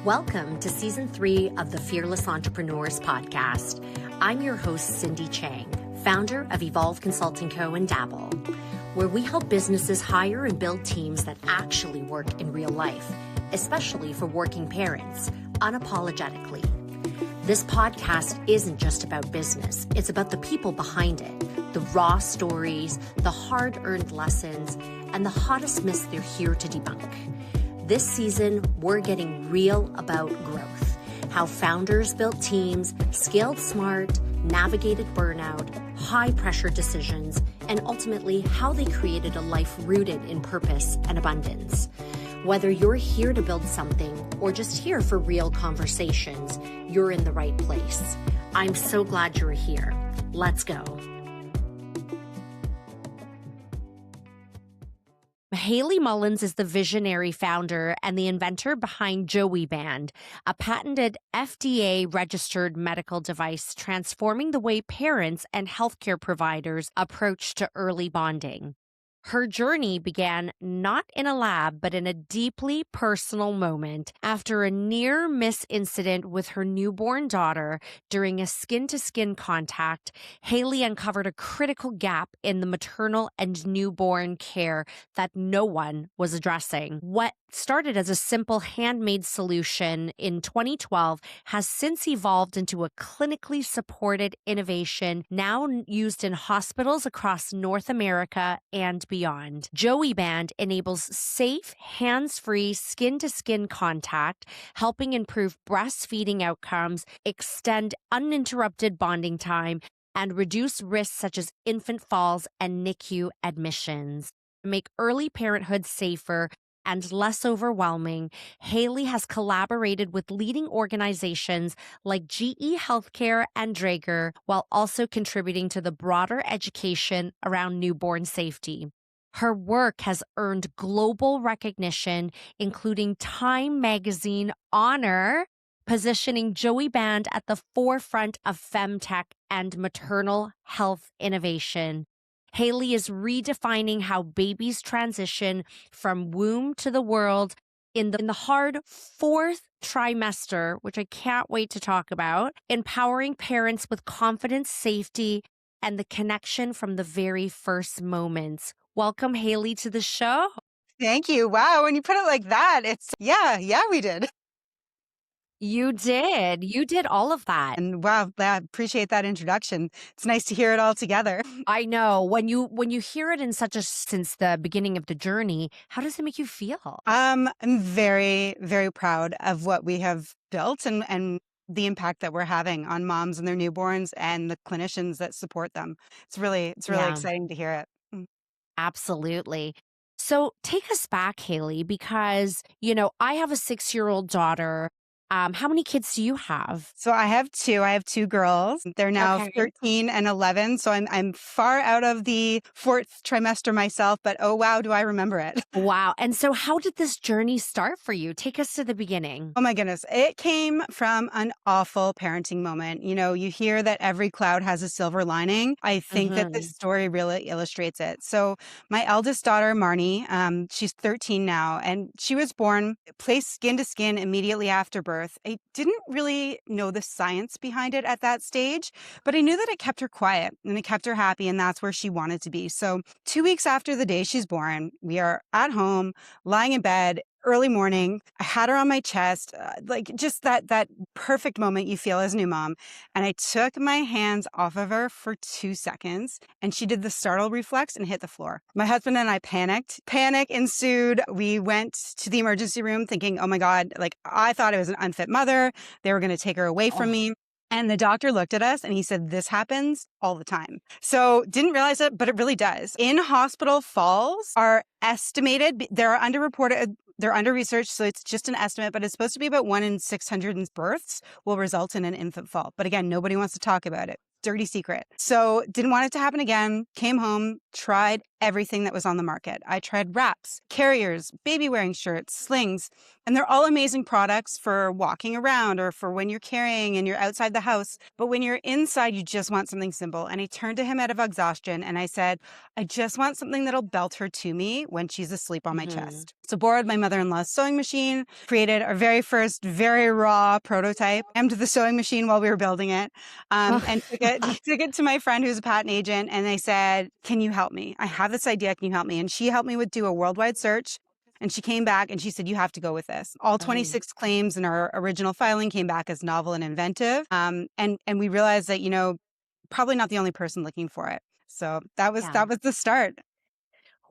Welcome to Season 3 of the Fearless Entrepreneurs Podcast. I'm your host, Cindy Chang, founder of Evolve Consulting Co. and Dabble, where we help businesses hire and build teams that actually work in real life, especially for working parents, unapologetically. This podcast isn't just about business. It's about the people behind it, the raw stories, the hard-earned lessons, and the hottest myths they're here to debunk. This season, we're getting real about growth, how founders built teams, scaled smart, navigated burnout, high-pressure decisions, and ultimately how they created a life rooted in purpose and abundance. Whether you're here to build something or just here for real conversations, you're in the right place. I'm so glad you're here. Let's go. Hayley Mullins is the visionary founder and the inventor behind Joeyband, a patented FDA-registered medical device transforming the way parents and healthcare providers approach to early bonding. Her journey began not in a lab, but in a deeply personal moment after a near-miss incident with her newborn daughter. During a skin-to-skin contact, Hayley uncovered a critical gap in the maternal and newborn care that no one was addressing. What started as a simple handmade solution in 2012 has since evolved into a clinically supported innovation now used in hospitals across North America and beyond. Joeyband enables safe, hands-free, skin-to-skin contact, helping improve breastfeeding outcomes, extend uninterrupted bonding time, and reduce risks such as infant falls and NICU admissions. To make early parenthood safer and less overwhelming, Hayley has collaborated with leading organizations like GE Healthcare and Draeger, while also contributing to the broader education around newborn safety. Her work has earned global recognition, including Time Magazine honor, positioning Joeyband at the forefront of femtech and maternal health innovation. Hayley is redefining how babies transition from womb to the world in the hard fourth trimester, which I can't wait to talk about, empowering parents with confidence, safety, and the connection from the very first moments. Welcome, Hayley, to the show. Thank you. Wow. When you put it like that, we did. You did. You did all of that. And wow, I appreciate that introduction. It's nice to hear it all together. I know. When you hear it since the beginning of the journey, how does it make you feel? I'm very, very proud of what we have built and the impact that we're having on moms and their newborns and the clinicians that support them. It's really exciting to hear it. Absolutely. So take us back, Hayley, because, I have a 6-year-old daughter. How many kids do you have? So I have two. I have two girls. They're now 13 and 11. So I'm far out of the fourth trimester myself, but oh wow, do I remember it. Wow. And so how did this journey start for you? Take us to the beginning. Oh my goodness. It came from an awful parenting moment. You hear that every cloud has a silver lining. I think that this story really illustrates it. So my eldest daughter, Marnie, she's 13 now, and she was born, placed skin to skin immediately after birth. I didn't really know the science behind it at that stage, but I knew that it kept her quiet and it kept her happy, and that's where she wanted to be. So 2 weeks after the day she's born, we are at home, lying in bed, early morning. I had her on my chest, just that perfect moment you feel as a new mom. And I took my hands off of her for 2 seconds, and she did the startle reflex and hit the floor. My husband and I panicked. Panic ensued. We went to the emergency room thinking, oh my God, I thought it was an unfit mother. They were going to take her away from me. And the doctor looked at us and he said, this happens all the time. So didn't realize it, but it really does. In-hospital falls are estimated. They're underreported. They're under-researched, so it's just an estimate, but it's supposed to be about 1 in 600 births will result in an infant fall. But again, nobody wants to talk about it. Dirty secret. So didn't want it to happen again. Came home, tried everything that was on the market. I tried wraps, carriers, baby wearing shirts, slings, and they're all amazing products for walking around or for when you're carrying and you're outside the house. But when you're inside, you just want something simple. And I turned to him out of exhaustion and I said, I just want something that'll belt her to me when she's asleep on my Mhm. chest. So borrowed my mother-in-law's sewing machine, created our very first very raw prototype, emptied the sewing machine while we were building it, and took it to my friend who's a patent agent. And they said, can you help me? I have this idea. Can you help me? And she helped me with do a worldwide search. And she came back and she said, you have to go with this. All Oh, 26 claims in our original filing came back as novel and inventive. And we realized that, probably not the only person looking for it. So yeah. that was the start.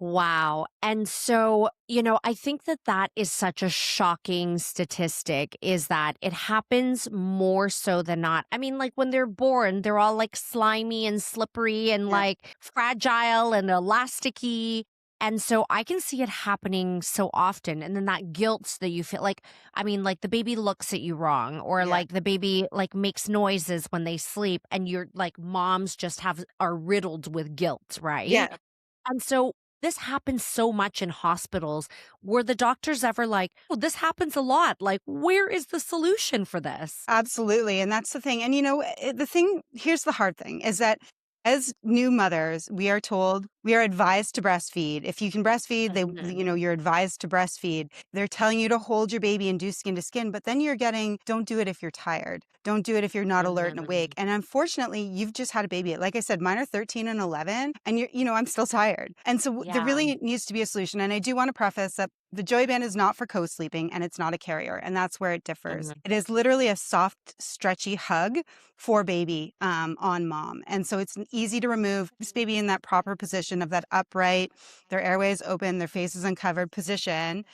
Wow. And so, I think that that is such a shocking statistic is that it happens more so than not. I mean, like when they're born, they're all like slimy and slippery and Yeah, like fragile and elasticy. And so I can see it happening so often. And then that guilt that you feel like, I mean, like the baby looks at you wrong or yeah, like the baby like makes noises when they sleep and you're like moms just are riddled with guilt, right? yeah. And so this happens so much in hospitals. Were the doctors ever like, oh, this happens a lot. Like, where is the solution for this? Absolutely. And that's the thing. And the thing, here's the hard thing is that as new mothers, we are told we are advised to breastfeed. If you can breastfeed, Mhm. you're advised to breastfeed. They're telling you to hold your baby and do skin to skin, but then you're getting, don't do it if you're tired. Don't do it if you're not alert and awake. Mhm. And unfortunately, you've just had a baby. Like I said, mine are 13 and 11 and I'm still tired. And so there Yeah. really needs to be a solution. And I do want to preface that the Joeyband is not for co-sleeping and it's not a carrier. And that's where it differs. Mhm. It is literally a soft, stretchy hug for baby on mom. And so it's easy to remove this baby in that proper position of that upright, their airways open, their face is uncovered position.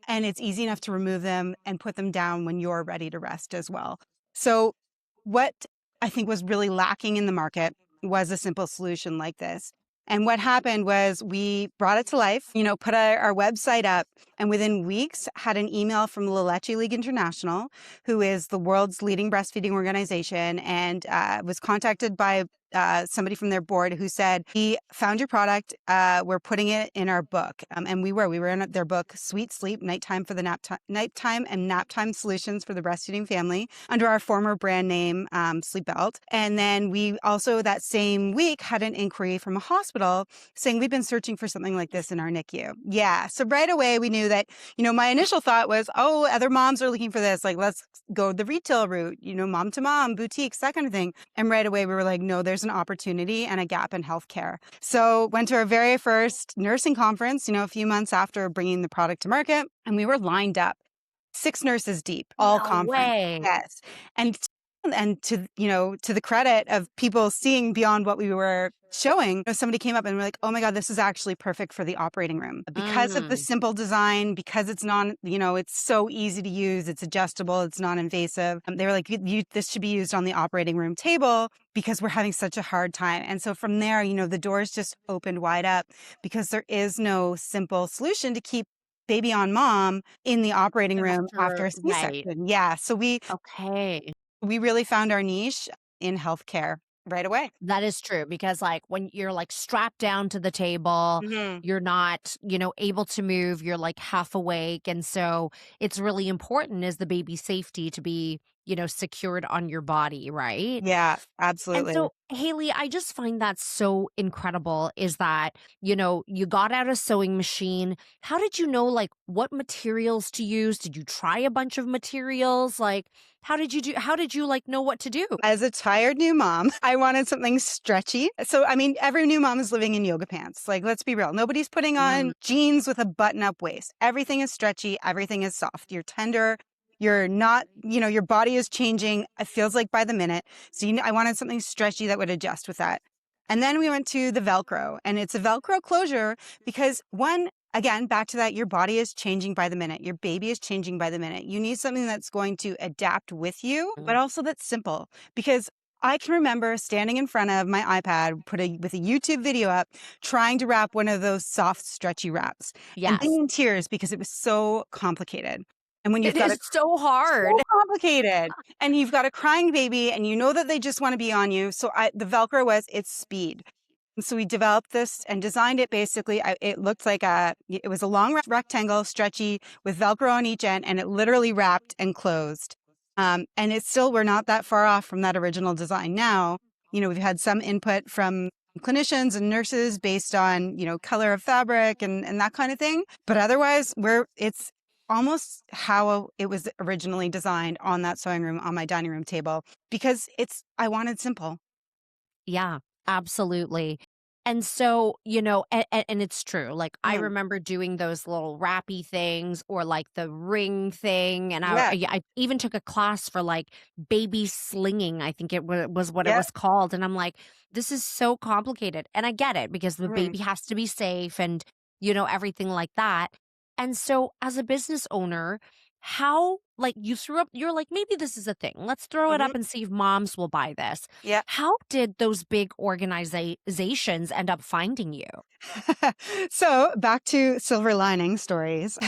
And it's easy enough to remove them and put them down when you're ready to rest as well. So what I think was really lacking in the market was a simple solution like this. And what happened was we brought it to life, put our website up, and within weeks had an email from La Leche League International, who is the world's leading breastfeeding organization, and was contacted by somebody from their board who said, we found your product. We're putting it in our book. And we were in their book, Sweet Sleep, Nighttime for the Nighttime and Naptime Solutions for the Breastfeeding Family under our former brand name, Sleep Belt. And then we also that same week had an inquiry from a hospital saying, we've been searching for something like this in our NICU. Yeah. So right away we knew that, my initial thought was, oh, other moms are looking for this. Like, let's go the retail route, mom to mom, boutiques, that kind of thing. And right away we were like, no, there's an opportunity and a gap in healthcare. So went to our very first nursing conference, a few months after bringing the product to market, and we were lined up, 6 nurses deep, all No conference. way. Yes. And to the credit of people seeing beyond what we were showing, somebody came up and were like, oh my God, this is actually perfect for the operating room. Because of the Mm. simple design, because it's it's so easy to use, it's adjustable, it's non-invasive. They were like, this should be used on the operating room table because we're having such a hard time. And so from there, the doors just opened wide up because there is no simple solution to keep baby on mom in the operating room after After a right. C-section. Yeah. So Okay. we really found our niche in healthcare right away. That is true because like when you're like strapped down to the table, Mhm. you're not, able to move, you're like half awake. And so it's really important is the baby's safety to be, secured on your body, right? Yeah, And absolutely. so, Haley, I just find that so incredible is that, you got out a sewing machine. How did you know, like, what materials to use? Did you try a bunch of materials? Like, how did you, like, know what to do? As a tired new mom, I wanted something stretchy. So, I mean, every new mom is living in yoga pants. Like, let's be real. Nobody's putting Mm, on jeans with a button up waist. Everything is stretchy. Everything is soft. You're tender. You're not, your body is changing. It feels like by the minute. So, I wanted something stretchy that would adjust with that. And then we went to the Velcro, and it's a Velcro closure because one, again, back to that, your body is changing by the minute. Your baby is changing by the minute. You need something that's going to adapt with you, but mm. also that's simple because I can remember standing in front of my iPad, with a YouTube video up, trying to wrap one of those soft, stretchy wraps and being Yes. in tears because it was so complicated. And when you've It got a is so so hard. complicated and you've got a crying baby and you know that they just want to be on you. So the Velcro it's speed. So we developed this and designed it basically. It looked like it was a long rectangle, stretchy, with Velcro on each end, and it literally wrapped and closed. And it's still, we're not that far off from that original design now. We've had some input from clinicians and nurses based on, color of fabric and that kind of thing. But otherwise, it's almost how it was originally designed on that sewing room, on my dining room table, because I wanted simple. Yeah, absolutely. And so, and it's true. Like, I Mhm. remember doing those little wrappy things or like the ring thing. And Yeah. I even took a class for like baby slinging, I think was what it Yeah. was called. And I'm like, this is so complicated. And I get it because the Mhm. baby has to be safe and, everything like that. And so, as a business owner, how, like, you threw up, you're like, maybe this is a thing. Let's throw it Mhm. up and see if moms will buy this. Yeah. How did those big organizations end up finding you? So back to silver lining stories.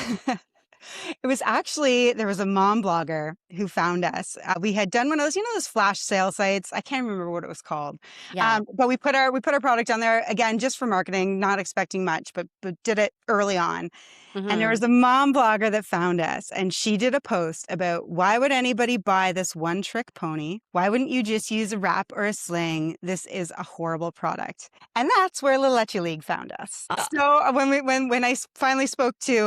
It was actually, there was a mom blogger who found us. We had done one of those, those flash sale sites. I can't remember what it was called. Yeah. But we put our product on there again, just for marketing, not expecting much, but did it early on. And there Mhm. was a mom blogger that found us, and she did a post about, why would anybody buy this one trick pony? Why wouldn't you just use a wrap or a sling? This is a horrible product. And that's where La Leche League found us. Uh, So when I finally spoke to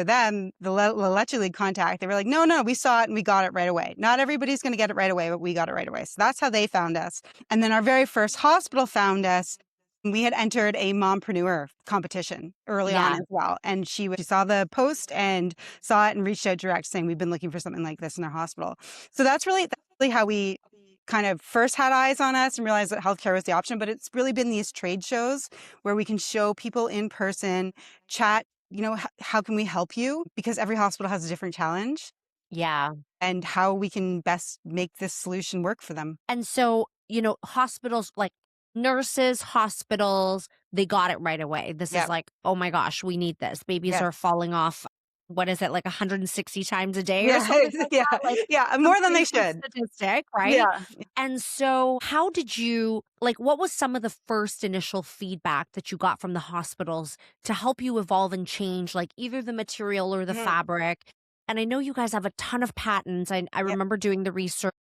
them, the La Leche League contact, they were like, no, no, we saw it and we got it right away. Not everybody's going to get it right away, but we got it right away. So that's how they found us. And then our very first hospital found us. We had entered a mompreneur competition early on yeah. as well. And she saw the post and saw it and reached out direct saying, we've been looking for something like this in our hospital. So that's really how we kind of first had eyes on us and realized that healthcare was the option. But it's really been these trade shows where we can show people in person, chat, how can we help you? Because every hospital has a different challenge, Yeah. and how we can best make this solution work for them. And so, hospitals, like nurses, hospitals, they got it right away. This Yeah. is like, "Oh my gosh, we need this." Babies Yes. are falling off, what is it, like 160 times a day or Yeah. something like Yeah. that? Like Yeah. some More than they crazy should. statistic, right? Yeah. And so how did you, like, what was some of the first initial feedback that you got from the hospitals to help you evolve and change, like, either the material or the Mhm. fabric? And I know you guys have a ton of patents. I Yep. remember doing the research.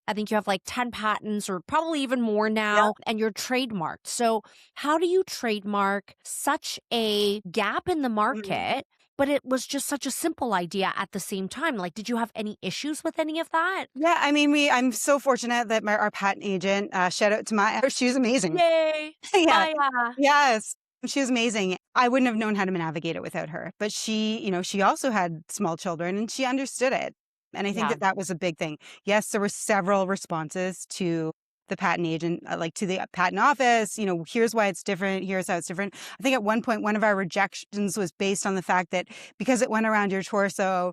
I think you have like 10 patents or probably even more Yep. now, and you're trademarked. So, how do you trademark such a gap in the Mhm. market? But it was just such a simple idea at the same time. Like, did you have any issues with any of that? Yeah, I mean, I'm so fortunate that our patent agent, shout out to she was amazing. Yay. Yeah. Maya. Yes. She was amazing. I wouldn't have known how to navigate it without her. But she also had small children and she understood it. And I think Yeah. that was a big thing. Yes, there were several responses to the patent agent, like to the patent office, here's why it's different, here's how it's different. I think at one point, one of our rejections was based on the fact that because it went around your torso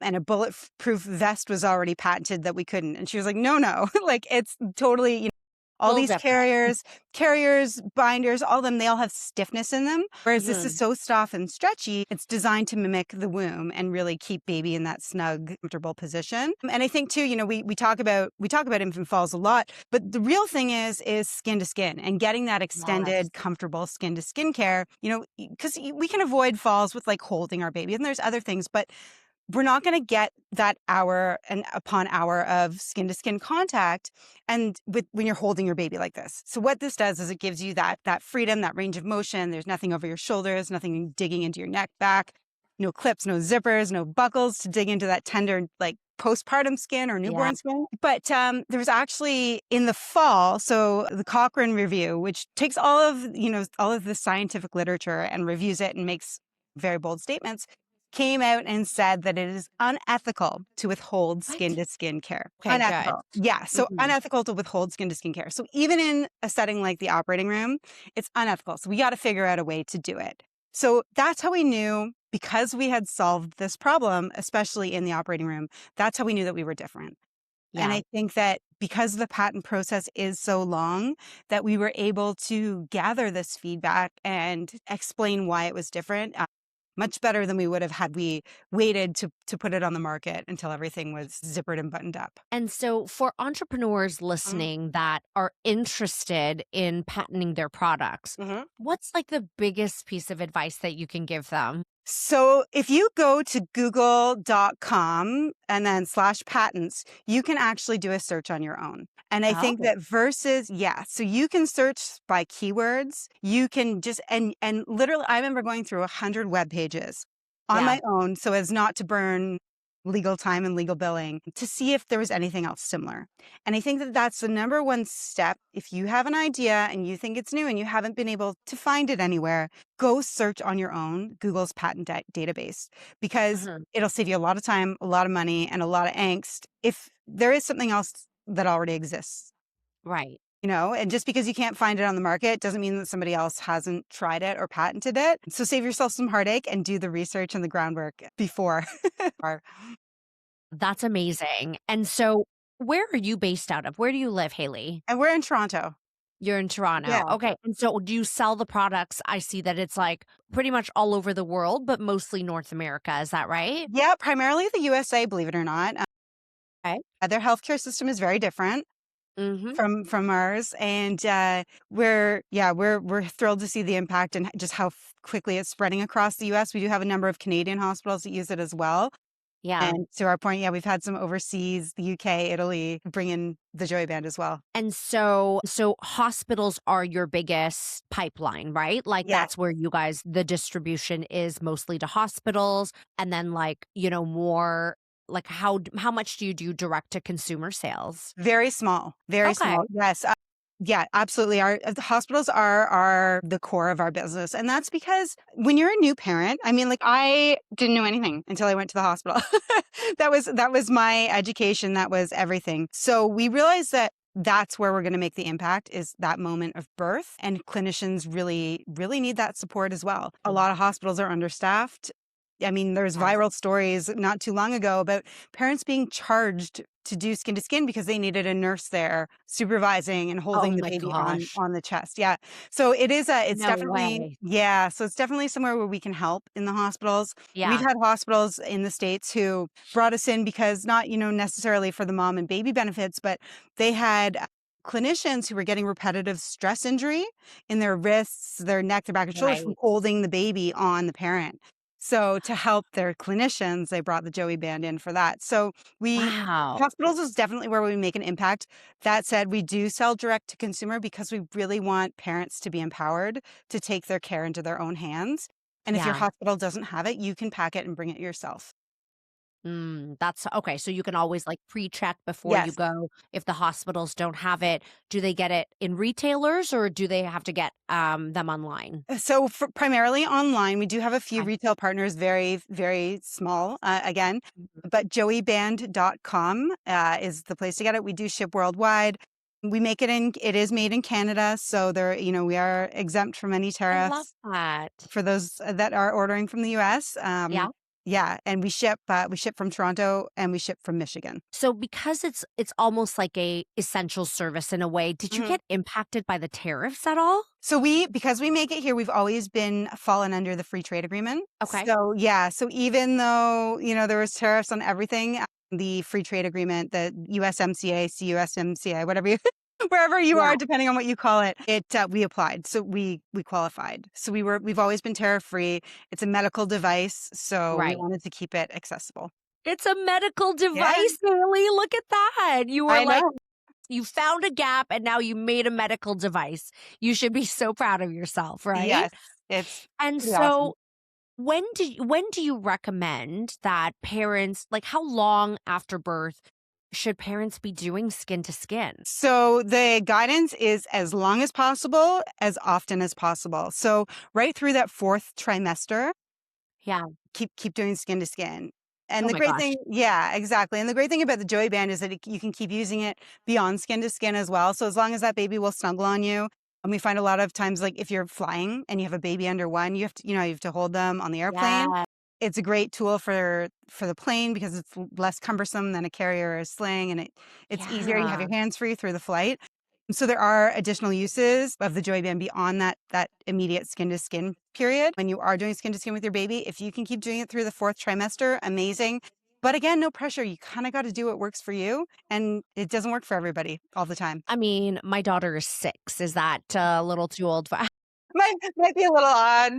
and a bulletproof vest was already patented, that we couldn't. And she was like, no, no, like it's totally, all Little these different. carriers, binders, all of them, they all have stiffness in them. Whereas this is Mhm. so soft and stretchy, it's designed to mimic the womb and really keep baby in that snug, comfortable position. And I think too, we talk about infant falls a lot, but the real thing is skin to skin and getting that Yes. extended, comfortable skin to skin care, because we can avoid falls with like holding our baby and there's other things, but we're not going to get that hour and upon hour of skin to skin contact when you're holding your baby like this. So what this does is it gives you that freedom, that range of motion. There's nothing over your shoulders, nothing digging into your neck, back, no clips, no zippers, no buckles to dig into that tender, like postpartum skin or Yeah. newborn skin. But there was actually in the fall, so the Cochrane review, which takes all of the scientific literature and reviews it and makes very bold statements, came out and said that it is unethical to withhold skin What? to skin care. Okay, good. Unethical. Yeah. So Mhm. unethical to withhold skin to skin care. So even in a setting like the operating room, it's unethical. So we got to figure out a way to do it. So that's how we knew, because we had solved this problem, especially in the operating room, that's how we knew that we were different. And Yeah. I think that because the patent process is so long, that we were able to gather this feedback and explain why it was different. much better than we would have had we waited to put it on the market until everything was zippered and buttoned up. And so, for entrepreneurs Mhm. listening that are interested in patenting their products, Mhm. what's like the biggest piece of advice that you can give them? So if you go to google.com and then slash patents, you can actually do a search on your own. And I think Oh, that versus, yeah, so you can search by keywords. You can just, and literally, I remember going through 100 web pages on yeah. my own so as not to burn legal time and legal billing to see if there was anything else similar. And I think that that's the number one step. If you have an idea and you think it's new and you haven't been able to find it anywhere, go search on your own Google's patent database because Mhm. it'll save you a lot of time, a lot of money, and a lot of angst if there is something else that already exists. Right. And just because you can't find it on the market doesn't mean that somebody else hasn't tried it or patented it. So save yourself some heartache and do the research and the groundwork before. Or- That's amazing. And so, where are you based out of? Where do you live, Haley? and we're in Toronto. You're in Toronto. Yeah. Okay. And so, do you sell the products? I see that it's like pretty much all over the world, but mostly North America. Is that right? Yeah, primarily the USA, believe it or not. Okay. Their healthcare system is very different Mm-hmm. from ours, and we're thrilled to see the impact and just how quickly it's spreading across the US. We do have a number of Canadian hospitals that use it as well. Yeah. And to our point, yeah, we've had some overseas, the UK, Italy, bring in the Joeyband as well. And so hospitals are your biggest pipeline, right? Like Yeah, that's where you guys the distribution is mostly to hospitals and then like, more like how much do you do direct to consumer sales? very small, very Okay. small. Yes. Yeah, absolutely. Our the hospitals are the core of our business. And that's because when you're a new parent, I mean, like I didn't know anything until I went to the hospital. That was my education. That was everything. So we realized that that's where we're going to make the impact is that moment of birth. And clinicians really, really need that support as well. A Mm, lot of hospitals are understaffed. I mean, there's yes. viral stories not too long ago about parents being charged to do skin to skin because they needed a nurse there supervising and Oh holding the my baby on gosh. on the chest. Yeah. So it's No definitely, way. yeah, so it's definitely somewhere where we can help in the hospitals. We've Yeah, had hospitals in the States who brought us in because not, necessarily for the mom and baby benefits, but they had clinicians who were getting repetitive stress injury in their wrists, their neck, their back and shoulders from right. holding the baby on the parent. So to help their clinicians, they brought the Joeyband in for that. So we Wow. hospitals is definitely where we make an impact. That said, we do sell direct to consumer because we really want parents to be empowered to take their care into their own hands. And if your Yeah. hospital doesn't have it, you can pack it and bring it yourself. That's okay. So you can always like pre-check before you Yes. go. If the hospitals don't have it, do they get it in retailers or do they have to get them online? So for primarily online, we do have a few Okay. retail partners, very, very small, again, Mhm. but joeyband.com is the place to get it. We do ship worldwide. It is made in Canada. So we are exempt from any I love tariffs that. for those that are ordering from the US. Yeah. Yeah. And we ship from Toronto and we ship from Michigan. So because it's almost like a essential service in a way, did you Mhm. get impacted by the tariffs at all? So because we make it here, we've always been fallen under the free trade agreement. Okay. So yeah, so even though, there was tariffs on everything, the free trade agreement, the USMCA, CUSMCA, whatever you, wherever you Yeah. are, depending on what you call it, we applied. So we qualified. So we've always been tariff free. It's a medical device, so we Right. wanted to keep it accessible. It's a medical Yeah, device, Haley. Look at that. You were I like, know. you found a gap and now you made a medical device. You should be so proud of yourself, right? Yes, it's And pretty awesome. so when do you recommend that parents like how long after birth should parents be doing skin to skin? So the guidance is as long as possible, as often as possible. So right through that fourth trimester, Yeah. keep doing skin to skin. And Oh the my great gosh. thing, yeah, exactly. And the great thing about the Joeyband is that you can keep using it beyond skin to skin as well. So as long as that baby will snuggle on you, and we find a lot of times, like if you're flying and you have a baby under one, you have to hold them on the airplane. Yeah. It's a great tool for the plane because it's less cumbersome than a carrier or a sling, and it's easier. You have Yeah. your hands free through the flight. So there are additional uses of the Joeyband beyond that immediate skin to skin period. When you are doing skin to skin with your baby, if you can keep doing it through the fourth trimester, amazing. But again, no pressure. You kind of got to do what works for you, and it doesn't work for everybody all the time. I mean, my daughter is 6. Is that a little too old for Might be a little odd.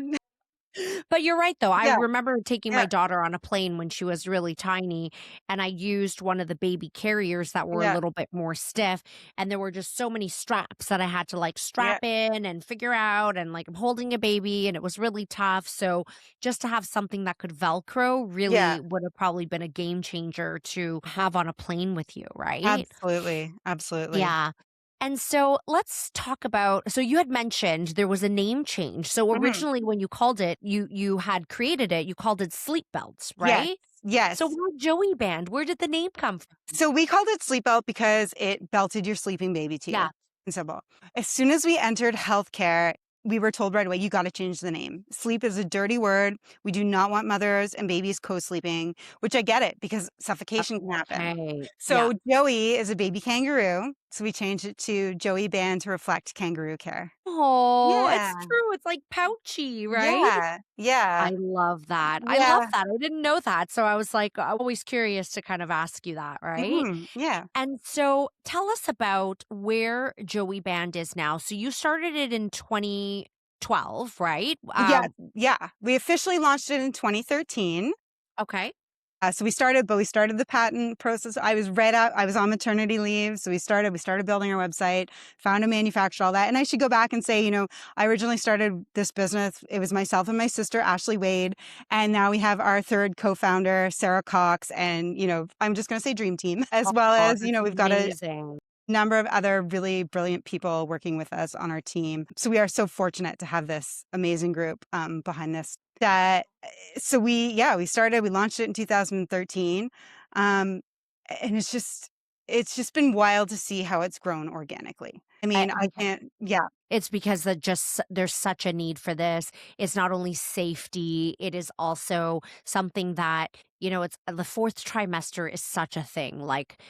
But you're right, though. I Yeah, remember taking yeah, my daughter on a plane when she was really tiny, and I used one of the baby carriers that were a yeah, little bit more stiff, and there were just so many straps that I had to, like, yeah, strap in and figure out, and, like, I'm holding a baby, and it was really tough, so just to have something that could Velcro yeah. really would have probably been a game changer to have on a plane with you, right? Absolutely, absolutely. Yeah. And so let's talk about so you had mentioned there was a name change. So Mhm. originally when you called it, you had created it, you called it Sleep Belts, Yes, right? So yes. why Joeyband? Where did the name come from? So we called it sleep belt because it belted your sleeping baby to you. Yeah. And simple. As soon as we entered healthcare, we were told right away, you got to change the name. Sleep is a dirty word. We do not want mothers and babies co-sleeping, which I get it because suffocation can happen. Okay. Yeah. So Joey is a baby kangaroo. So we changed it to Joey Band to reflect kangaroo care. Oh, Yeah. it's true. It's like pouchy, right? Yeah. Yeah. I love that. I love Yeah. that. I didn't know that. So I was like, I'm always curious to kind of ask you that, right? Yeah. And so tell us about where Joey Band is now. So you started it in 2012, right? Yeah. Yeah. We officially launched it in 2013. Okay. So we started the patent process. I was on maternity leave. So we started building our website, found a manufacturer, all that. And I should go back and say, I originally started this business. It was myself and my sister, Ashley Wade. And now we have our third co-founder, Sarah Cox. And, I'm just going to say dream team, as well Oh, as, that's we've got a amazing. number of other really brilliant people working with us on our team. So we are so fortunate to have this amazing group behind this. We launched it in 2013. Um, and it's just been wild to see how it's grown organically. I mean, I can't, yeah. It's because there's such a need for this. It's not only safety, it is also something that, it's the 4th trimester is such a thing. Like,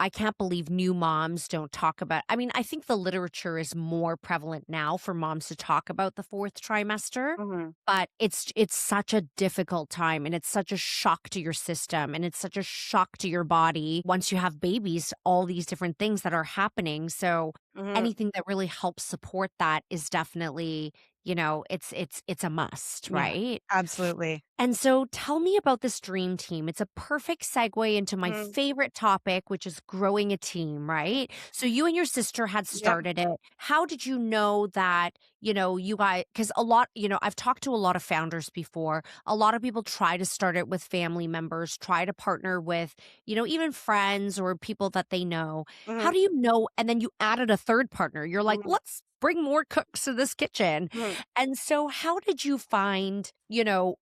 I can't believe new moms don't talk about I mean, I think the literature is more prevalent now for moms to talk about the 4th trimester, Mhm. but it's such a difficult time, and it's such a shock to your system, and it's such a shock to your body once you have babies, all these different things that are happening. So Mhm. anything that really helps support that is definitely, it's a must, Yeah, right? absolutely. And so tell me about this dream team. It's a perfect segue into my Mhm. favorite topic, which is growing a team, right? So you and your sister had Yep. started it. How did you know that, you guys, because a lot, I've talked to a lot of founders before. A lot of people try to start it with family members, try to partner with, even friends or people that they know. How Mhm. do you know? And then you added a third partner. You're like, Mhm. let's bring more cooks to this kitchen. Mhm. And so how did you find,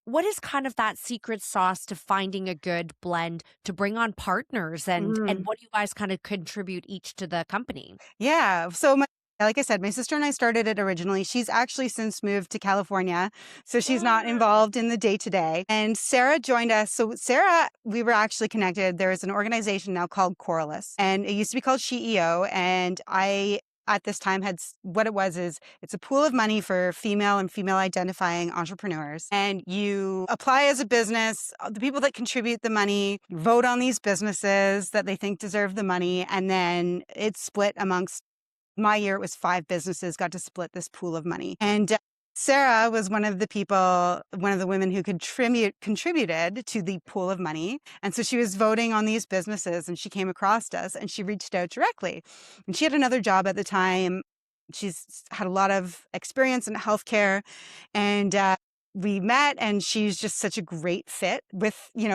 what is kind of that secret sauce to finding a good blend to bring on partners and Mhm. what do you guys kind of contribute each to the company? Yeah. Like I said, my sister and I started it originally. She's actually since moved to California, so she's not involved in the day to day. And Sarah joined us. So Sarah, we were actually connected. There is an organization now called Corliss, and it used to be called SheEO. And I, at this time, what it was is it's a pool of money for female and female identifying entrepreneurs. And you apply as a business. The people that contribute the money vote on these businesses that they think deserve the money, and then it's split amongst my year. It was 5 businesses got to split this pool of money. And Sarah was one of the women who contributed to the pool of money. And so she was voting on these businesses and she came across us and she reached out directly. And she had another job at the time. She's had a lot of experience in healthcare, and we met, and she's just such a great fit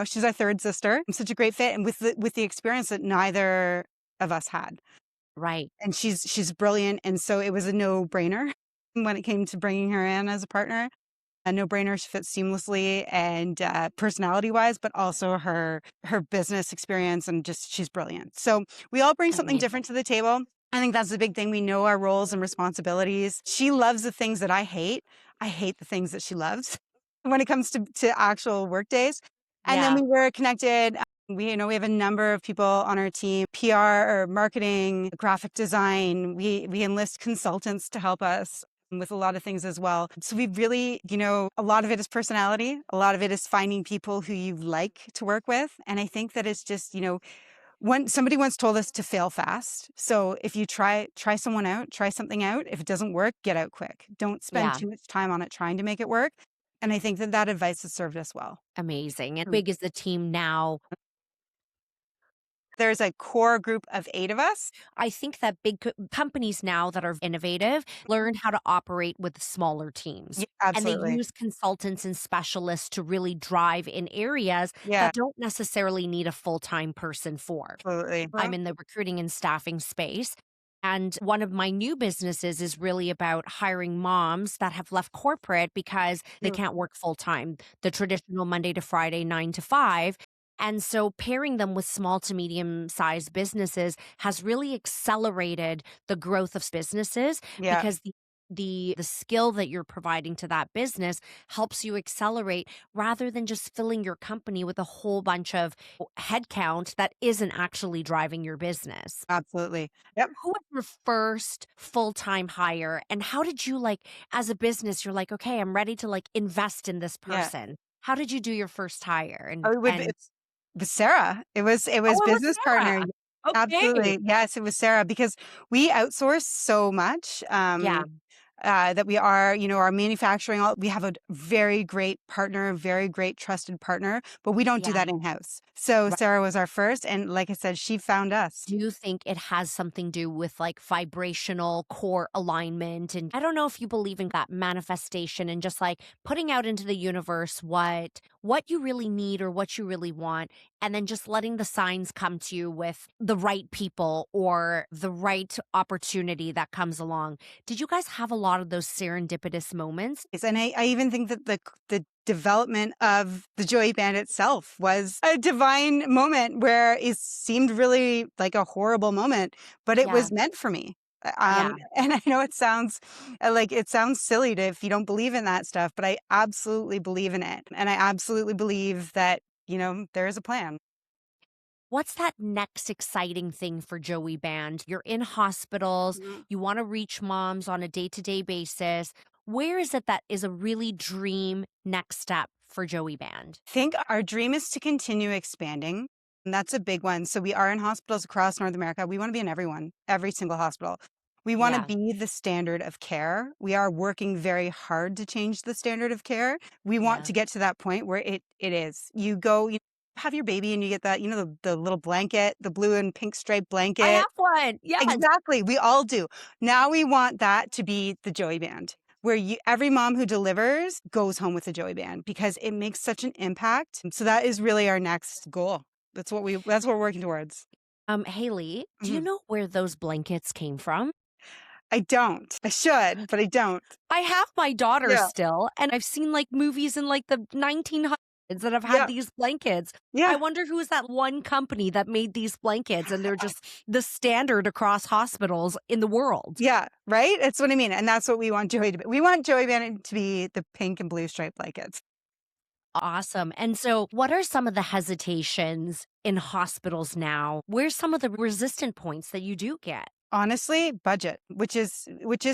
she's our third sister, such a great fit, and with the experience that neither of us had. Right. And she's brilliant, and so it was a no-brainer when it came to bringing her in as a partner. A no-brainer. She fits seamlessly and, personality-wise, but also her business experience, and just she's brilliant. So we all bring something Amazing. different to the table. I think that's the big thing. We know our roles and responsibilities. She loves the things that I hate. I hate the things that she loves when it comes to actual work days. And then Yeah. we were connected. We have a number of people on our team, PR or marketing, graphic design. We enlist consultants to help us with a lot of things as well. So we really, a lot of it is personality. A lot of it is finding people who you like to work with. And I think that it's just, when somebody once told us to fail fast. So if you try someone out, try something out. If it doesn't work, get out quick. Don't spend Yeah. too much time on it trying to make it work. And I think that advice has served us well. Amazing. And Mm. big is the team now? There's a core group of 8 of us. I think that big companies now that are innovative learn how to operate with smaller Yeah, teams. And they absolutely. use consultants and specialists to really drive in areas Yeah, that don't necessarily need a full time person for. absolutely. I'm in the recruiting and staffing space. And one of my new businesses is really about hiring moms that have left corporate because they Mm. can't work full time, the traditional Monday to Friday, 9 to 5. And so pairing them with small to medium sized businesses has really accelerated the growth of businesses Yeah, because the skill that you're providing to that business helps you accelerate rather than just filling your company with a whole bunch of headcount that isn't actually driving your business. absolutely. Yep. Who was your first full-time hire, and how did you, like, as a business, you're like, "Okay, I'm ready to, like, invest in this Yeah. person." How did you do your first hire? Oh, And it's with Sarah. It was oh, it was business partner. Sarah. Okay. Absolutely. Yes, it was Sarah because we outsource so much. Yeah, That we are, our manufacturing, we have a very great partner, very great trusted partner, but we don't do yeah. that in-house. So Sarah was our first. And like I said, she found us. Do you think it has something to do with like vibrational core alignment? And I don't know if you believe in that manifestation and just like putting out into the universe what you really need or what you really want, and then just letting the signs come to you with the right people or the right opportunity that comes along. Did you guys have a lot of those serendipitous moments? And I even think that the development of the Joeyband itself was a divine moment where it seemed really like a horrible moment, but it Yeah. was meant for me. Yeah. And I know it sounds silly to if you don't believe in that stuff, but I absolutely believe in it, and I absolutely believe that there is a plan. What's that next exciting thing for Joeyband? You're in hospitals, you want to reach moms on a day to day basis. Where is it that is a really dream next step for Joeyband? Think our dream is to continue expanding. And that's a big one. So we are in hospitals across North America. We want to be in every single hospital. We want to Yeah, be the standard of care. We are working very hard to change the standard of care. We want yeah. to get to that point where it is. You go, you have your baby and you get that, the little blanket, the blue and pink striped I blanket. have one. Yes. Exactly, we all do. Now we want that to be the Joeyband, where every mom who delivers goes home with a Joeyband because it makes such an impact. So that is really our next goal. That's what we're working towards. Haley, do you Mhm. know where those blankets came from? I don't. I should, but I don't. I have my daughter Yeah. still, and I've seen like movies in like the 1900s that have had Yeah. these blankets. I Yeah. wonder who is that one company that made these blankets, and they're just the standard across hospitals in the world. Yeah, right? That's what I mean. And that's what we want Joey to be. We want Joeyband to be the pink and blue striped blankets. Awesome. And so, what are some of the hesitations in hospitals now? Where's some of the resistant points that you do get? Honestly, budget, which is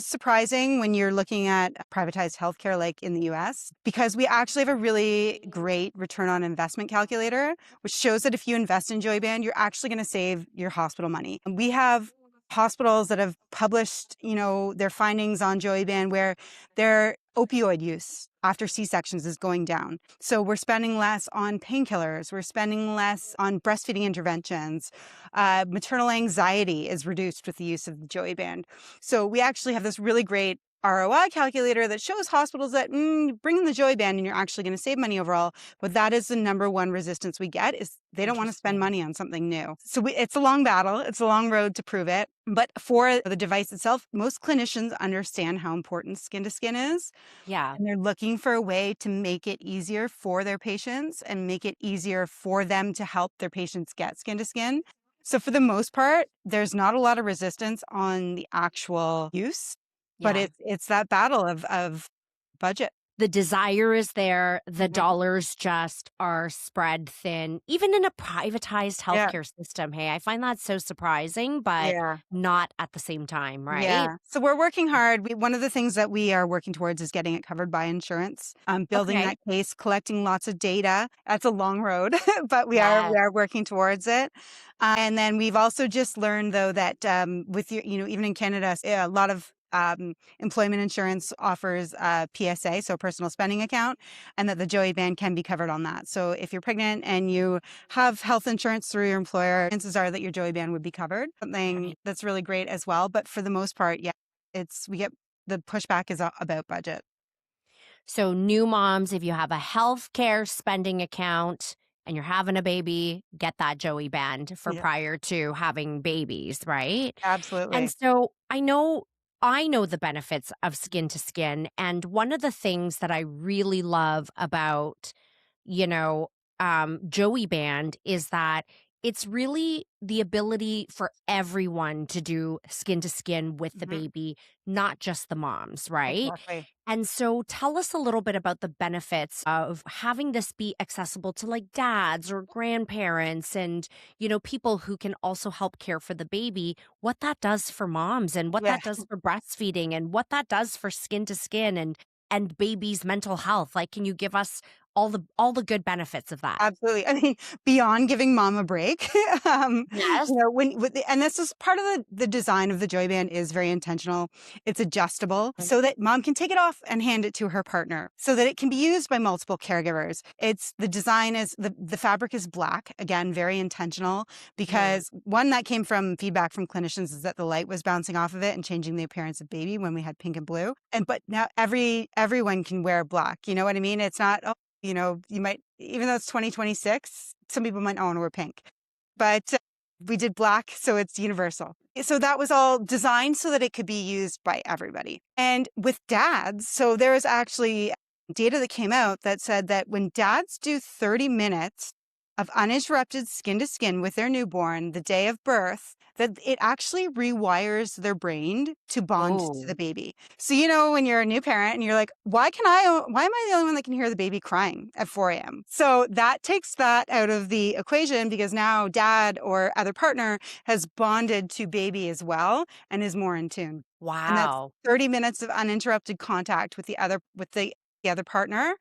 surprising when you're looking at privatized healthcare like in the US, because we actually have a really great return on investment calculator, which shows that if you invest in Joeyband, you're actually going to save your hospital money. And we have hospitals that have published, their findings on Joeyband where their opioid use after C-sections is going down. So we're spending less on painkillers, we're spending less on breastfeeding interventions. Maternal anxiety is reduced with the use of the Joeyband. So we actually have this really great ROI calculator that shows hospitals that bring in the Joeyband and you're actually going to save money overall. But that is the number one resistance we get is they don't want to spend Interesting. money on something new. So it's a long battle. It's a long road to prove it. But for the device itself, most clinicians understand how important skin to skin is. Yeah. And they're looking for a way to make it easier for their patients and make it easier for them to help their patients get skin to skin. So for the most part, there's not a lot of resistance on the actual use, but Yeah. it's that battle of budget. The desire is there, the Mhm. dollars just are spread thin, even in a privatized Yeah. healthcare system. Hey, I find that so surprising, but Yeah. not at the same time, right? Yeah. So we're working hard. One of the things that we are working towards is getting it covered by insurance. Building Okay. that case, collecting lots of data. That's a long road, but we Yes. are working towards it. And then we've also just learned though that with your, even in Canada, a lot of employment insurance offers PSA, so personal spending account, and that the Joeyband can be covered on that. So if you're pregnant and you have health insurance through your employer, chances are that your Joeyband would be covered. Something Right. that's really great as well. But for the most part, yeah, we get the pushback is about budget. So, new moms, if you have a healthcare spending account and you're having a baby, get that Joey band for Yeah, prior to having babies, right? And absolutely. so I know the benefits of skin to skin. And one of the things that I really love about, you know, Joey Band is that it's really the ability for everyone to do skin to skin with the Mhm, baby, not just the moms, right? exactly. And so tell us a little bit about the benefits of having this be accessible to like dads or grandparents and, people who can also help care for the baby, what that does for moms and what Yeah. that does for breastfeeding and what that does for skin to skin and babies' mental health. Like, can you give us all the good benefits of that? Absolutely. I mean, beyond giving mom a break, Yes. and this is part of the design of the Joy-Band is very intentional. It's adjustable so that mom can take it off and hand it to her partner so that it can be used by multiple caregivers. It's the design is the fabric is black, again, very intentional Mhm. because one that came from feedback from clinicians is that the light was bouncing off of it and changing the appearance of baby when we had pink and blue. And but now everyone can wear black. You know what I mean? It's not, oh, you might, even though it's 2026, some people might not want to wear pink, but we did black, so it's universal. So that was all designed so that it could be used by everybody. And with dads, so there is actually data that came out that said that when dads do 30 minutes of uninterrupted skin to skin with their newborn the day of birth, that it actually rewires their brain to bond to the Oh, baby. So, when you're a new parent and you're like, why am I the only one that can hear the baby crying at 4 a.m.? So that takes that out of the equation because now dad or other partner has bonded to baby as well and is more in tune. And that's wow. 30 minutes of uninterrupted contact with the other partner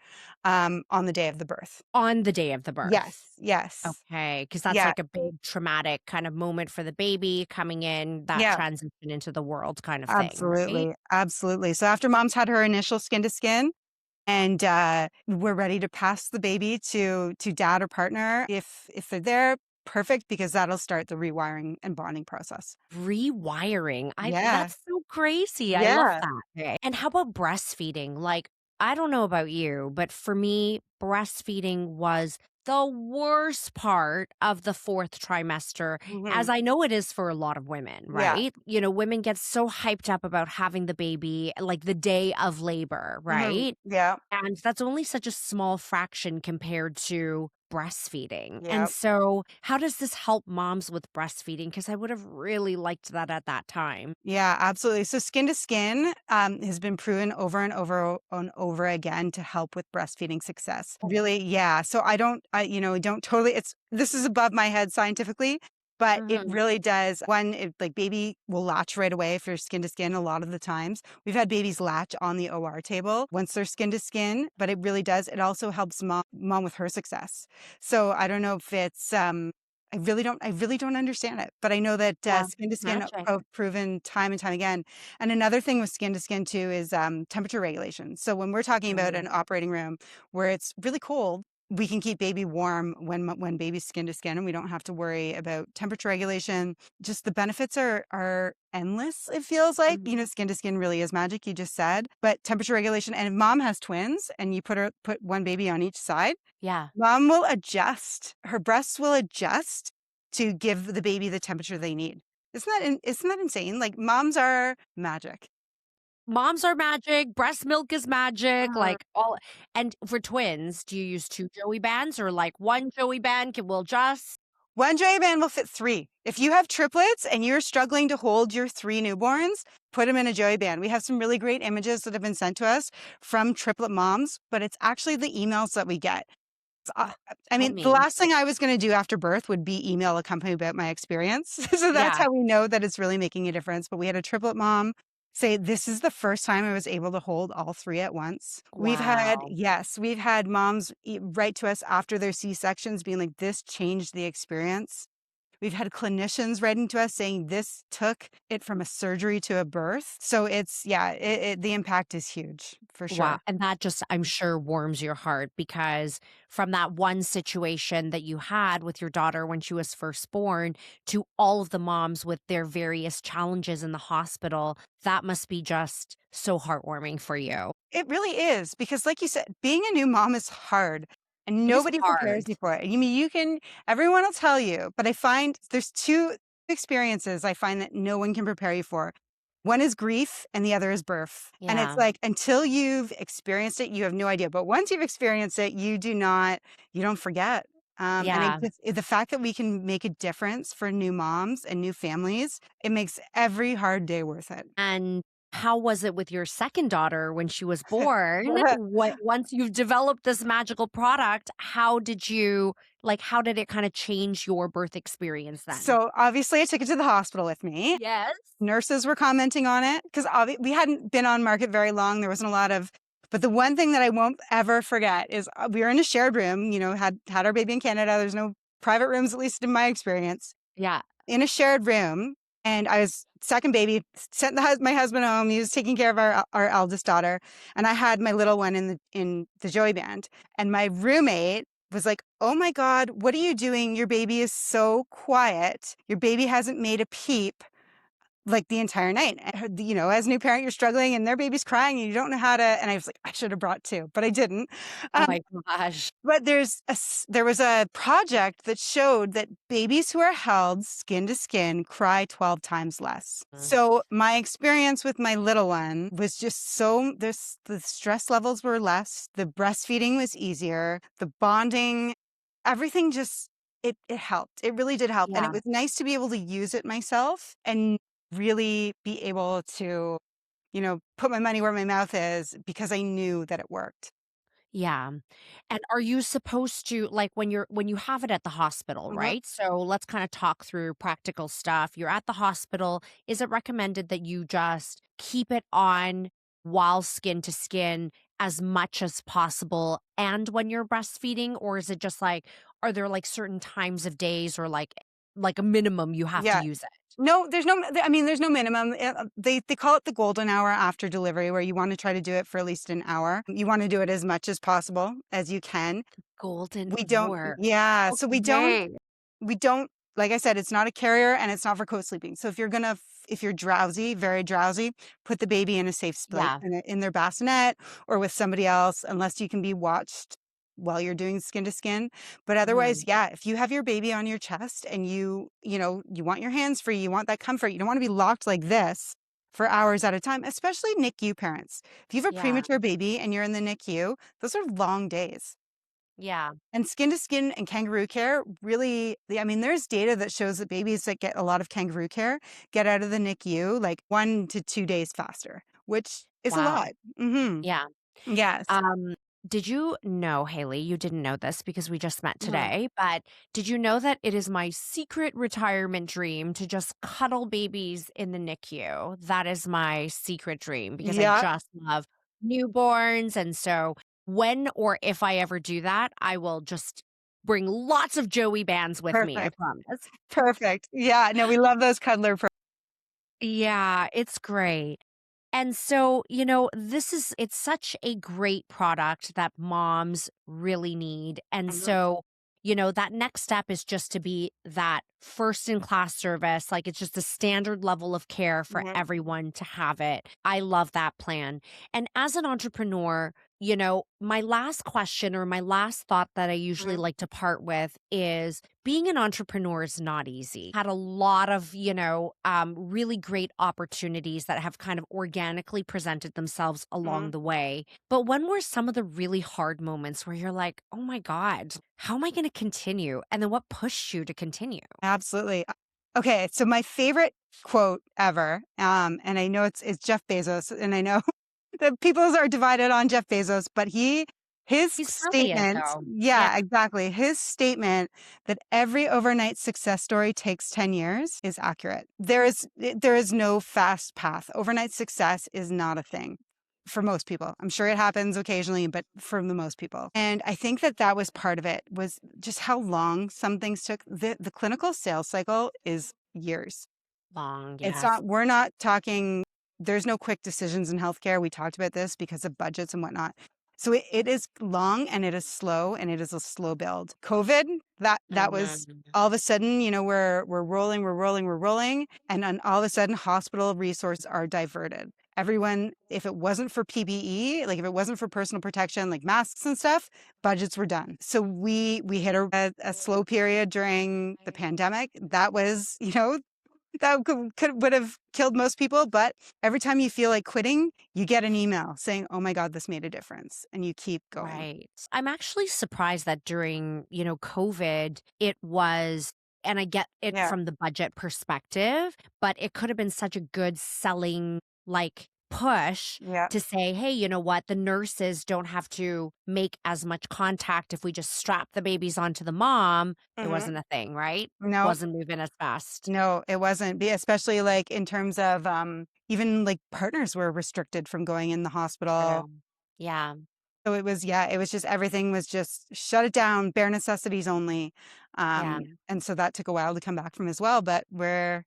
on the day of the birth. On the day of the Yes, birth. yes. Okay, because that's Yeah, like a big traumatic kind of moment for the baby coming in, that yeah. transition into the world kind of thing, right? Absolutely, absolutely. So after mom's had her initial skin to skin and, we're ready to pass the baby to dad or partner, if they're there, perfect, because that'll start the rewiring and bonding process. Rewiring. Yeah, That's so crazy. I love yeah. that. Okay. And how about breastfeeding? Like, I don't know about you, but for me, breastfeeding was the worst part of the fourth trimester, as Mhm. I know it is for a lot of women, Yeah. right? Women get so hyped up about having the baby like the day of labor, Mhm. right? Yeah, And that's only such a small fraction compared to breastfeeding. And yeah. so, how does this help moms with breastfeeding? Because I would have really liked that at that time. Yeah, absolutely. So skin to skin has been proven over and over and over again to help with breastfeeding success. Really, yeah. So I don't totally. This is above my head scientifically, but it Mhm. really does. One, like baby will latch right away if you're skin to skin. A lot of the times, we've had babies latch on the OR table once they're skin to skin. But it really does. It also helps mom with her success. So I don't know if it's I really don't understand it, but I know that, Yeah. skin to skin Magic. proven time and time again. And another thing with skin to skin too is, temperature regulation. So when we're talking about Mm. an operating room where it's really cold, we can keep baby warm when baby's skin to skin, and we don't have to worry about temperature regulation. Just the benefits are endless, it feels like. Mhm. Skin to skin really is magic, you just said. But temperature regulation, and if mom has twins and you put one baby on each side, Yeah. mom will adjust. Her breasts will adjust to give the baby the temperature they need. Isn't that insane? Like, moms are magic. Moms are magic, breast milk is magic, Mhm. like all. And for twins, do you use two Joey bands or like one Joey band will just? One Joeyband will fit 3. If you have triplets and you're struggling to hold your 3 newborns, put them in a Joeyband. We have some really great images that have been sent to us from triplet moms, but it's actually the emails that we get. So, Oh, I tell mean, the me. last thing I was gonna do after birth would be email a company about my experience. So that's Yeah. how we know that it's really making a difference. But we had a triplet mom say, "This is the first time I was able to hold all 3 at once." Wow. We've had moms write to us after their C-sections being like, "This changed the experience." We've had clinicians writing to us saying this took it from a surgery to a birth. So it's, yeah, the impact is huge for Wow. sure. And that just, I'm sure, warms your heart because from that one situation that you had with your daughter when she was first born to all of the moms with their various challenges in the hospital, that must be just so heartwarming for you. It really is because, like you said, being a new mom is hard and It is nobody prepares hard. you for it. You mean everyone will tell you, but I find there's 2 experiences I find that no one can prepare you for. One is grief and the other is birth. And it's Yeah. like until you've experienced it, you have no idea. But once you've experienced it, you don't forget. And Yeah. the fact that we can make a difference for new moms and new families, it makes every hard day worth it. And how was it with your second daughter when she was born? What once you've developed this magical product, how did it kinda change your birth experience then? So obviously, I took it to the hospital with me. Yes. Nurses were commenting on it because we hadn't been on market very long. There wasn't a lot of, but the one thing that I won't ever forget is we were in a shared room. Had our baby in Canada. There's no private rooms, at least in my experience. Yeah. In a shared room, and I was second baby. Sent my husband home. He was taking care of our eldest daughter, and I had my little one in the Joeyband. And my roommate was like, "Oh my God, what are you doing? Your baby is so quiet. Your baby hasn't made a peep." Like, the entire night. As a new parent, you're struggling and their baby's crying and you don't know how to, and I was like, "I should have brought 2," but I didn't. Oh Um, my gosh. but there was a project that showed that babies who are held skin to skin cry 12 times less. Mm. So, my experience with my little one was just the stress levels were less, the breastfeeding was easier, the bonding, everything just it helped. It really did help, and it Yeah. was nice to be able to use it myself and really be able to, put my money where my mouth is because I knew that it worked. Yeah. And are you supposed to like when you have it at the hospital, Mhm. right? So let's kind of talk through practical stuff. You're at the hospital. Is it recommended that you just keep it on while skin to skin as much as possible and when you're breastfeeding or is it just like are there like certain times of days or like a minimum you have to Yeah. use it? No, there's no minimum. They call it the golden hour after delivery, where you want to try to do it for at least an hour. You want to do it as much as possible as you can. Golden We don't hour. Yeah, so Okay. we don't like I said, it's not a carrier and it's not for co-sleeping. So if you're drowsy, very drowsy, put the baby in a safe place Yeah. in their bassinet or with somebody else, unless you can be watched while you're doing skin to skin. But otherwise, Mm, yeah, if you have your baby on your chest and you want your hands free, you want that comfort, you don't want to be locked like this for hours at a time, especially NICU parents. If you have a yeah. premature baby and you're in the NICU, those are long days. Yeah. And skin to skin and kangaroo care really, I mean, there's data that shows that babies that get a lot of kangaroo care get out of the NICU like 1 to 2 days faster, which is a Wow. lot. Hmm. Yeah. Yes. Um, did you know, Haley, you didn't know this because we just met Mhm. today, but did you know that it is my secret retirement dream to just cuddle babies in the NICU? That is my secret dream because I Yeah. just love newborns. And so when or if I ever do that, I will just bring lots of Joey bands with me, I Perfect. promise. Perfect. Yeah. No, we love those cuddler. Yeah, it's great. And so, it's such a great product that moms really need. And Mhm. so, that next step is just to be that first in class service. Like it's just a standard level of care for Mhm. everyone to have it. I love that plan. And as an entrepreneur, my last question or my last thought that I usually Mhm. like to part with is being an entrepreneur is not easy. Had a lot of, really great opportunities that have kind of organically presented themselves along Mhm. the way. But when were some of the really hard moments where you're like, oh my God, how am I going to continue? And then what pushed you to continue? Absolutely. Okay, so my favorite quote ever, and I know it's Jeff Bezos, and I know that people are divided on Jeff Bezos, but his He's brilliant, statement, though. Yeah. yeah, exactly. His statement that every overnight success story takes 10 years is accurate. There is no fast path. Overnight success is not a thing for most people. I'm sure it happens occasionally, but for the most people. And I think that that was part of it, was just how long some things took. The clinical sales cycle is years. Long, It's yes. not, we're not talking, there's no quick decisions in healthcare. We talked about this because of budgets and whatnot. So it is long and it is slow and it is a slow build. COVID, that was Mhm. all of a sudden, we're rolling. And then all of a sudden hospital resources are diverted. Everyone, if it wasn't for PPE, like if it wasn't for personal protection, like masks and stuff, budgets were done. So we hit a slow period during the pandemic. That was, that would have killed most people. But every time you feel like quitting, you get an email saying, "Oh my God, this made a difference," and you keep going. Right. I'm actually surprised that during, COVID, it was, and I get it Yeah. from the budget perspective, but it could have been such a good selling, like, push Yeah. to say, hey, you know what? The nurses don't have to make as much contact if we just strap the babies onto the mom. It Hmm. wasn't a thing, right? No, Wasn't moving as fast. no, it wasn't. Especially like in terms of even like partners were restricted from going in the hospital. True. Yeah. So it was, yeah, it was just everything was just shut it down, bare necessities only. Yeah. And so that took a while to come back from as well, but we're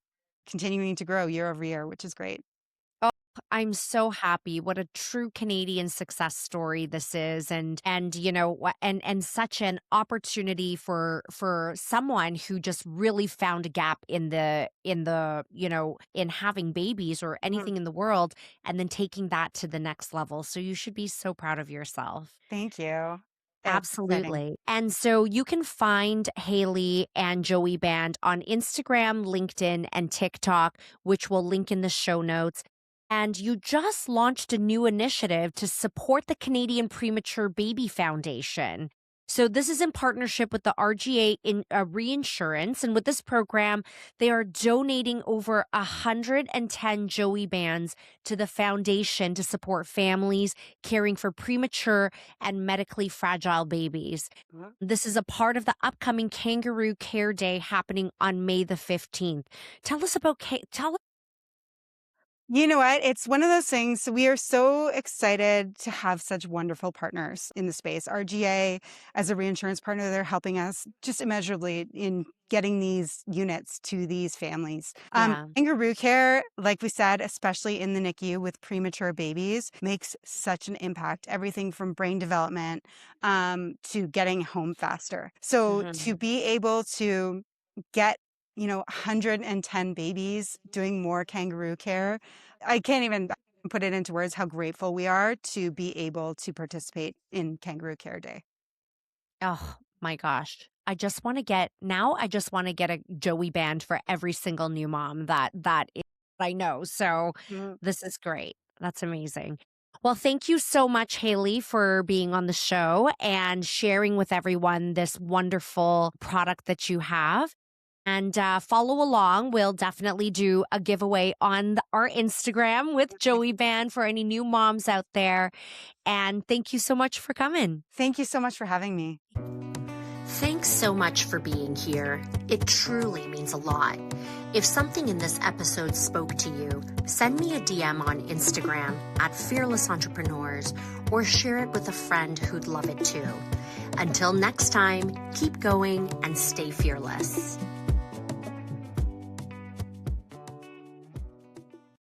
continuing to grow year over year, which is great. I'm so happy. What a true Canadian success story this is, and and such an opportunity for someone who just really found a gap in having babies or Mhm. anything in the world, and then taking that to the next level. So you should be so proud of yourself. Thank you. It's exciting. Absolutely. And so you can find Hayley and Joeyband on Instagram, LinkedIn, and TikTok, which we'll link in the show notes. And you just launched a new initiative to support the Canadian Premature Baby Foundation. So this is in partnership with the RGA Reinsurance. And with this program, they are donating over 110 Joey bands to the foundation to support families caring for premature and medically fragile babies. Mhm. This is a part of the upcoming Kangaroo Care Day happening on May the 15th. Tell us about tell You know what? It's one of those things. We are so excited to have such wonderful partners in the space. RGA, as a reinsurance partner, they're helping us just immeasurably in getting these units to these families. Yeah. Kangaroo care, like we said, especially in the NICU with premature babies, makes such an impact. Everything from brain development to getting home faster. So to Mhm. be able to get 110 babies doing more kangaroo care. I can't even put it into words how grateful we are to be able to participate in Kangaroo Care Day. Oh my gosh. I just want to get a Joey band for every single new mom that I know. So Mm. this is great. That's amazing. Well, thank you so much, Hayley, for being on the show and sharing with everyone this wonderful product that you have. And follow along. We'll definitely do a giveaway on our Instagram with Joey Band for any new moms out there. And thank you so much for coming. Thank you so much for having me. Thanks so much for being here. It truly means a lot. If something in this episode spoke to you, send me a DM on Instagram at Fearless Entrepreneurs or share it with a friend who'd love it too. Until next time, keep going and stay fearless.